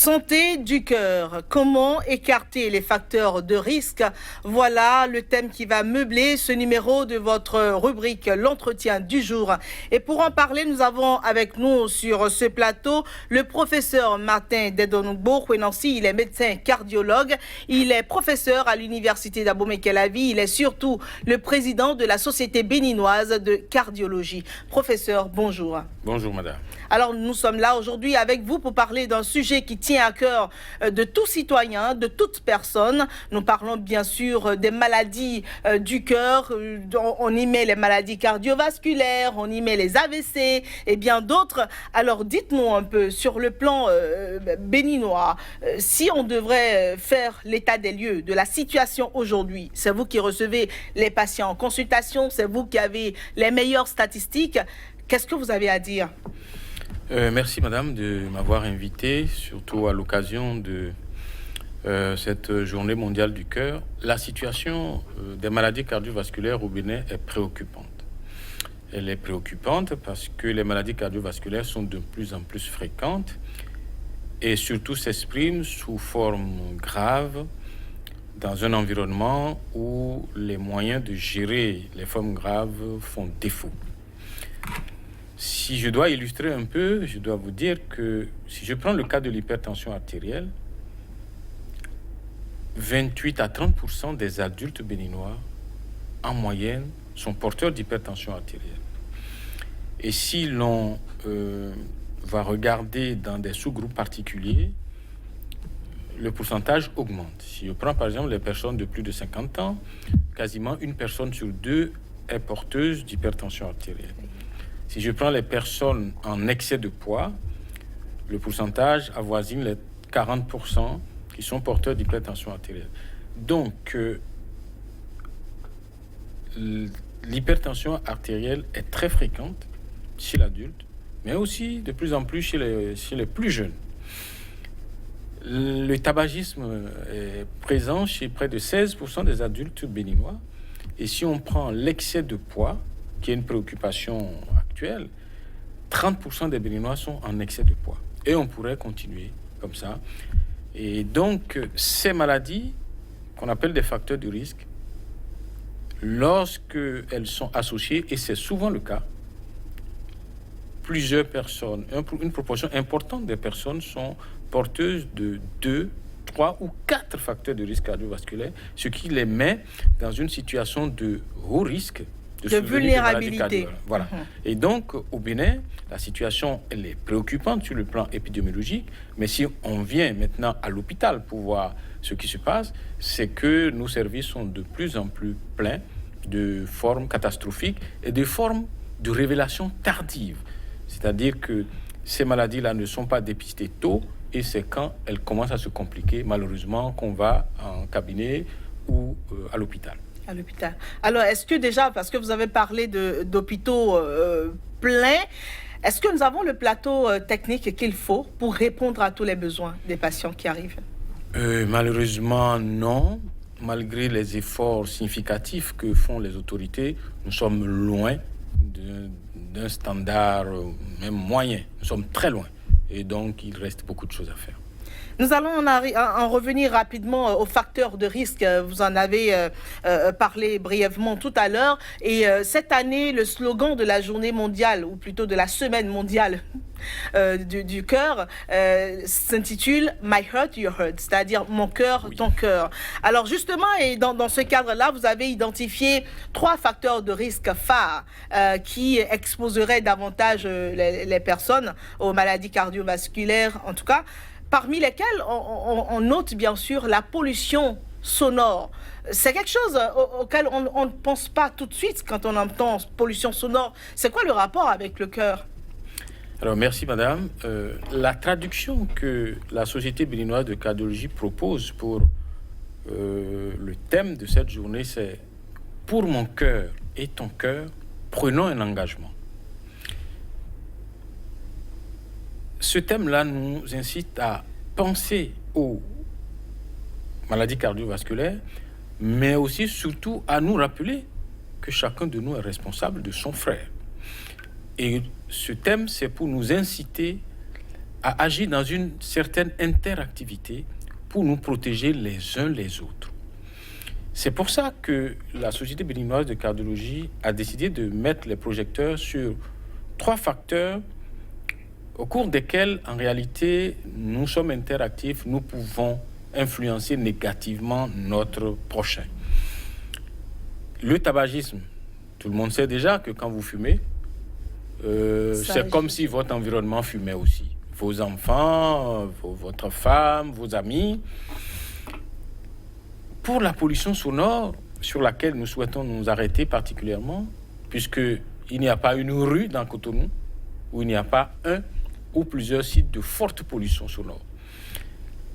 Santé du cœur, comment écarter les facteurs de risque? Voilà le thème qui va meubler ce numéro de votre rubrique L'entretien du jour. Et pour en parler, nous avons avec nous sur ce plateau le professeur Martin Dedonogbo Kwenansi. Il est médecin cardiologue, il est professeur à l'université d'Abomey-Calavi, il est surtout le président de la Société béninoise de cardiologie. Professeur, bonjour. Bonjour madame. Alors nous sommes là aujourd'hui avec vous pour parler d'un sujet qui tient à cœur de tout citoyen, de toute personne. Nous parlons bien sûr des maladies du cœur, on y met les maladies cardiovasculaires, on y met les AVC et bien d'autres. Alors dites-nous un peu sur le plan béninois, si on devrait faire l'état des lieux de la situation aujourd'hui, c'est vous qui recevez les patients en consultation, c'est vous qui avez les meilleures statistiques, qu'est-ce que vous avez à dire ? Merci madame de m'avoir invité, surtout à l'occasion de cette journée mondiale du cœur. La situation des maladies cardiovasculaires au Bénin est préoccupante. Elle est préoccupante parce que les maladies cardiovasculaires sont de plus en plus fréquentes et surtout s'expriment sous forme grave dans un environnement où les moyens de gérer les formes graves font défaut. Si je dois illustrer un peu, je dois vous dire que si je prends le cas de l'hypertension artérielle, 28 à 30% des adultes béninois, en moyenne, sont porteurs d'hypertension artérielle. Et si l'on va regarder dans des sous-groupes particuliers, le pourcentage augmente. Si je prends par exemple les personnes de plus de 50 ans, quasiment une personne sur deux est porteuse d'hypertension artérielle. Si je prends les personnes en excès de poids, le pourcentage avoisine les 40% qui sont porteurs d'hypertension artérielle. Donc, l'hypertension artérielle est très fréquente chez l'adulte, mais aussi de plus en plus chez les plus jeunes. Le tabagisme est présent chez près de 16% des adultes béninois. Et si on prend l'excès de poids, qui est une préoccupation actuelle, 30% des Béninois sont en excès de poids. Et on pourrait continuer comme ça. Et donc, ces maladies, qu'on appelle des facteurs de risque, lorsqu'elles sont associées, et c'est souvent le cas, plusieurs personnes, une proportion importante des personnes sont porteuses de 2, 3 ou 4 facteurs de risque cardiovasculaire, ce qui les met dans une situation de haut risque de vulnérabilité. Voilà. Et donc, au Bénin, la situation, elle est préoccupante sur le plan épidémiologique, mais si on vient maintenant à l'hôpital pour voir ce qui se passe, c'est que nos services sont de plus en plus pleins de formes catastrophiques et de formes de révélation tardive. C'est-à-dire que ces maladies-là ne sont pas dépistées tôt, et c'est quand elles commencent à se compliquer, malheureusement, qu'on va en cabinet ou à l'hôpital. À l'hôpital. Alors, est-ce que déjà, parce que vous avez parlé d'hôpitaux pleins, est-ce que nous avons le plateau technique qu'il faut pour répondre à tous les besoins des patients qui arrivent? Malheureusement, non. Malgré les efforts significatifs que font les autorités, nous sommes loin d'un standard même moyen. Nous sommes très loin. Et donc, il reste beaucoup de choses à faire. Nous allons en revenir rapidement aux facteurs de risque. Vous en avez parlé brièvement tout à l'heure. Et cette année, le slogan de la journée mondiale, ou plutôt de la semaine mondiale du cœur, s'intitule « My Heart, Your Heart », c'est-à-dire « Mon cœur, oui. Ton cœur ». Alors justement, et dans ce cadre-là, vous avez identifié 3 facteurs de risque phares qui exposeraient davantage les personnes aux maladies cardiovasculaires, en tout cas, parmi lesquels on note bien sûr la pollution sonore. C'est quelque chose auquel on ne pense pas tout de suite quand on entend pollution sonore. C'est quoi le rapport avec le cœur? Alors merci madame. La traduction que la Société béninoise de cardiologie propose pour le thème de cette journée, c'est « Pour mon cœur et ton cœur, prenons un engagement ». Ce thème-là nous incite à penser aux maladies cardiovasculaires, mais aussi, surtout, à nous rappeler que chacun de nous est responsable de son frère. Et ce thème, c'est pour nous inciter à agir dans une certaine interactivité pour nous protéger les uns les autres. C'est pour ça que la Société béninoise de cardiologie a décidé de mettre les projecteurs sur 3 facteurs au cours desquels, en réalité, nous sommes interactifs, nous pouvons influencer négativement notre prochain. Le tabagisme, tout le monde sait déjà que quand vous fumez, c'est comme si votre environnement fumait aussi. Vos enfants, votre femme, vos amis. Pour la pollution sonore, sur laquelle nous souhaitons nous arrêter particulièrement, puisqu'il n'y a pas une rue dans Cotonou où il n'y a pas un ou plusieurs sites de forte pollution sonore.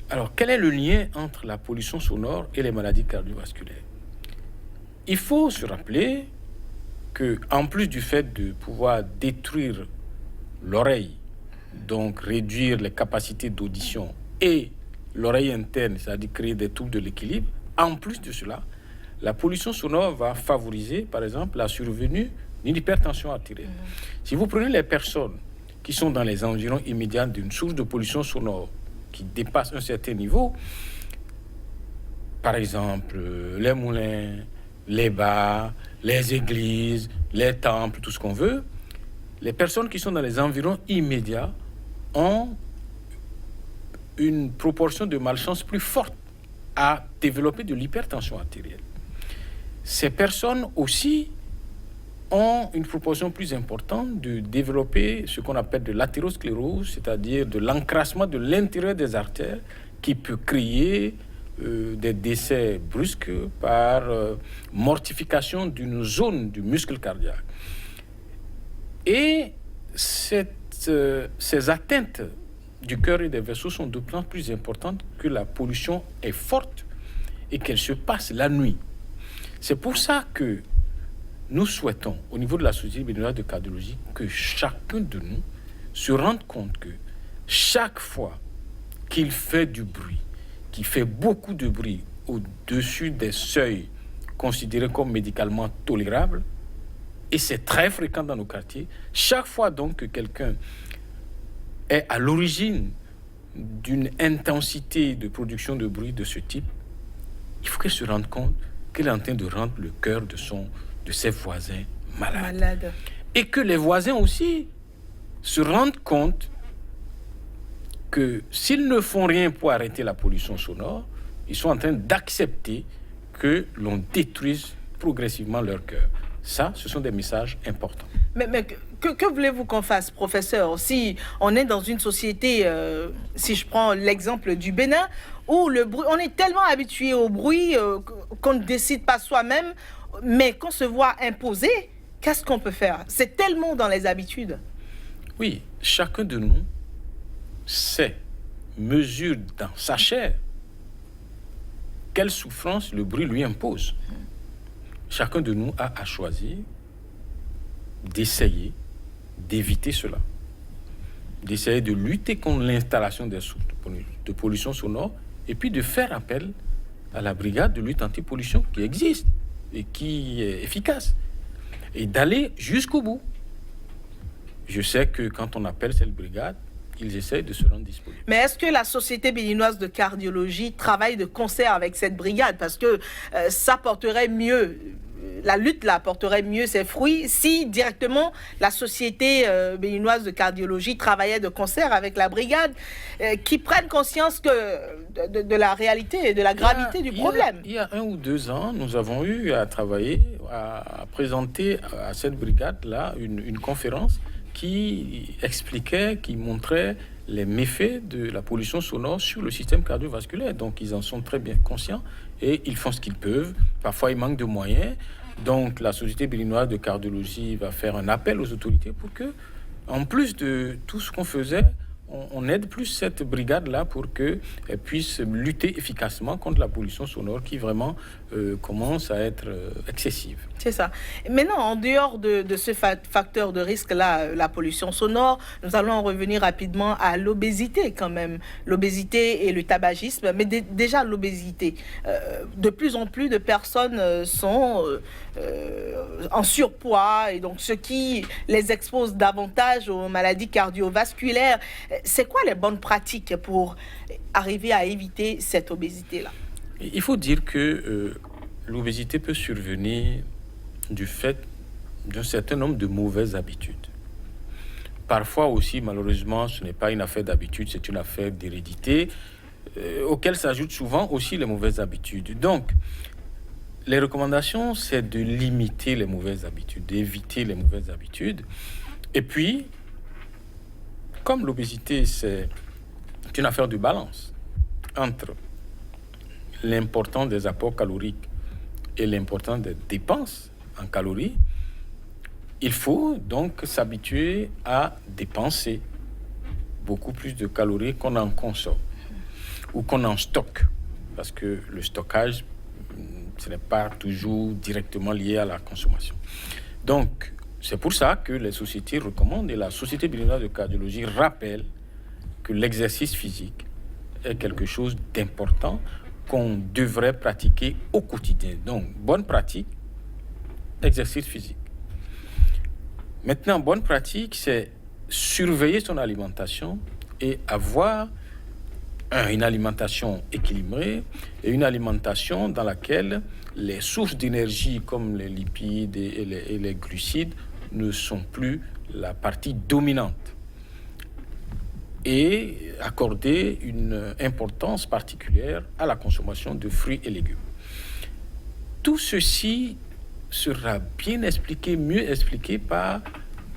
Alors, quel est le lien entre la pollution sonore et les maladies cardiovasculaires? Il faut se rappeler que, en plus du fait de pouvoir détruire l'oreille, donc réduire les capacités d'audition et l'oreille interne, c'est-à-dire créer des troubles de l'équilibre, en plus de cela, la pollution sonore va favoriser, par exemple, la survenue d'une hypertension artérielle. Si vous prenez les personnes qui sont dans les environs immédiats d'une source de pollution sonore qui dépasse un certain niveau, par exemple, les moulins, les bars, les églises, les temples, tout ce qu'on veut, les personnes qui sont dans les environs immédiats ont une proportion de malchance plus forte à développer de l'hypertension artérielle. Ces personnes aussi ont une proportion plus importante de développer ce qu'on appelle de l'athérosclérose, c'est-à-dire de l'encrassement de l'intérieur des artères qui peut créer des décès brusques par mortification d'une zone du muscle cardiaque. Et ces atteintes du cœur et des vaisseaux sont de plus en plus importantes que la pollution est forte et qu'elle se passe la nuit. C'est pour ça que nous souhaitons, au niveau de la Société béninoise de cardiologie, que chacun de nous se rende compte que chaque fois qu'il fait du bruit, qu'il fait beaucoup de bruit au-dessus des seuils considérés comme médicalement tolérables, et c'est très fréquent dans nos quartiers, chaque fois donc que quelqu'un est à l'origine d'une intensité de production de bruit de ce type, il faut qu'elle se rende compte qu'elle est en train de rendre le cœur de ses voisins malades. Et que les voisins aussi se rendent compte que s'ils ne font rien pour arrêter la pollution sonore, ils sont en train d'accepter que l'on détruise progressivement leur cœur. Ça, ce sont des messages importants. Mais que voulez-vous qu'on fasse, professeur? Si on est dans une société, si je prends l'exemple du Bénin, où le bruit, on est tellement habitué au bruit qu'on ne décide pas soi-même, mais qu'on se voit imposer, qu'est-ce qu'on peut faire? C'est tellement dans les habitudes. Oui, chacun de nous sait, mesure dans sa chair quelle souffrance le bruit lui impose. Chacun de nous a à choisir d'essayer d'éviter cela, d'essayer de lutter contre l'installation des sources de pollution sonore et puis de faire appel à la brigade de lutte anti-pollution qui existe et qui est efficace et d'aller jusqu'au bout. Je sais que quand on appelle cette brigade, ils essayent de se rendre disponibles. Mais est-ce que la Société béninoise de cardiologie travaille de concert avec cette brigade? Parce que ça porterait mieux, la lutte là porterait mieux ses fruits si directement la Société béninoise de cardiologie travaillait de concert avec la brigade, qui prenne conscience de la réalité et de la gravité du problème. Il y a 1 ou 2 ans, nous avons eu à travailler, à présenter à cette brigade-là une conférence qui expliquait, qui montrait les méfaits de la pollution sonore sur le système cardiovasculaire. Donc, ils en sont très bien conscients et ils font ce qu'ils peuvent. Parfois, il manque de moyens. Donc, la Société béninoise de cardiologie va faire un appel aux autorités pour que, en plus de tout ce qu'on faisait, on aide plus cette brigade-là pour qu'elle puisse lutter efficacement contre la pollution sonore qui vraiment commence à être excessive. C'est ça. Maintenant, en dehors de ce facteur de risque-là, la pollution sonore, nous allons en revenir rapidement à l'obésité quand même. L'obésité et le tabagisme, mais déjà l'obésité. De plus en plus de personnes sont en surpoids, et donc ce qui les expose davantage aux maladies cardiovasculaires. C'est quoi les bonnes pratiques pour arriver à éviter cette obésité-là? Il faut dire que l'obésité peut survenir du fait d'un certain nombre de mauvaises habitudes. Parfois aussi, malheureusement, ce n'est pas une affaire d'habitude, c'est une affaire d'hérédité, auxquelles s'ajoutent souvent aussi les mauvaises habitudes. Donc, les recommandations, c'est de limiter les mauvaises habitudes, d'éviter les mauvaises habitudes. Et puis, comme l'obésité, c'est une affaire de balance entre l'importance des apports caloriques et l'importance des dépenses en calories, il faut donc s'habituer à dépenser beaucoup plus de calories qu'on en consomme ou qu'on en stocke. Parce que le stockage, ce n'est pas toujours directement lié à la consommation. Donc, c'est pour ça que les sociétés recommandent, et la Société béninoise de cardiologie rappelle que l'exercice physique est quelque chose d'important qu'on devrait pratiquer au quotidien. Donc, bonne pratique, exercice physique. Maintenant, bonne pratique, c'est surveiller son alimentation et avoir une alimentation équilibrée et une alimentation dans laquelle les sources d'énergie comme les lipides et les glucides ne sont plus la partie dominante. Et accorder une importance particulière à la consommation de fruits et légumes. Tout ceci sera bien expliqué, mieux expliqué par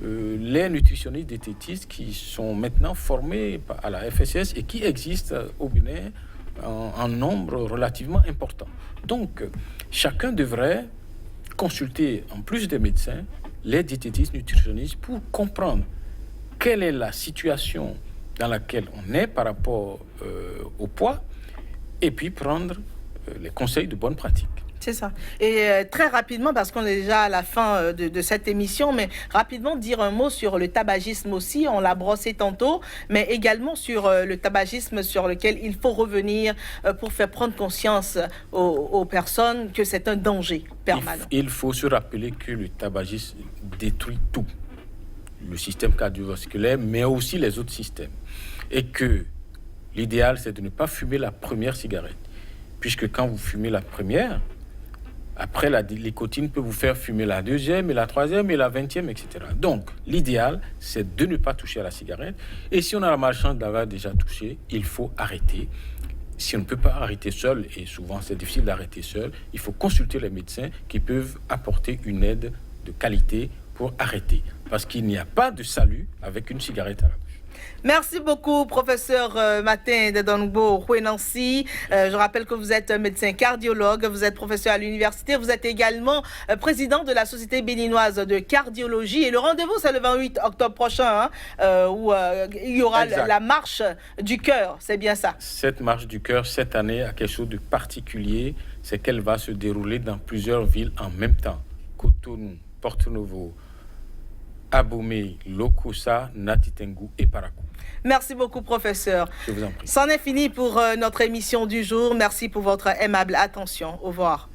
les nutritionnistes diététistes qui sont maintenant formés à la FSS et qui existent au Bénin en nombre relativement important. Donc, chacun devrait consulter, en plus des médecins, les diététistes nutritionnistes pour comprendre quelle est la situation dans laquelle on est par rapport au poids et puis prendre les conseils de bonne pratique. C'est ça. Et très rapidement, parce qu'on est déjà à la fin de cette émission, mais rapidement dire un mot sur le tabagisme aussi, on l'a brossé tantôt, mais également sur le tabagisme sur lequel il faut revenir pour faire prendre conscience aux personnes que c'est un danger permanent. Il faut se rappeler que le tabagisme détruit tout, le système cardiovasculaire, mais aussi les autres systèmes. Et que l'idéal, c'est de ne pas fumer la première cigarette, puisque quand vous fumez la première, après, la nicotine peut vous faire fumer la deuxième, et la troisième, et la 20e, etc. Donc, l'idéal, c'est de ne pas toucher à la cigarette. Et si on a la malchance d'avoir déjà touché, il faut arrêter. Si on ne peut pas arrêter seul, et souvent c'est difficile d'arrêter seul, il faut consulter les médecins qui peuvent apporter une aide de qualité pour arrêter. Parce qu'il n'y a pas de salut avec une cigarette à la bouche. Merci beaucoup, professeur Martin Dedongbo Houenansi. Je rappelle que vous êtes médecin cardiologue, vous êtes professeur à l'université, vous êtes également président de la Société béninoise de cardiologie. Et le rendez-vous, c'est le 28 octobre prochain, où il y aura la marche du cœur, c'est bien ça? Cette marche du cœur, cette année, a quelque chose de particulier, c'est qu'elle va se dérouler dans plusieurs villes en même temps. Cotonou, Porto-Novo, Abomey, Lokossa, Natitengu et Parakou. Merci beaucoup, professeur. Je vous en prie. C'en est fini pour notre émission du jour. Merci pour votre aimable attention. Au revoir.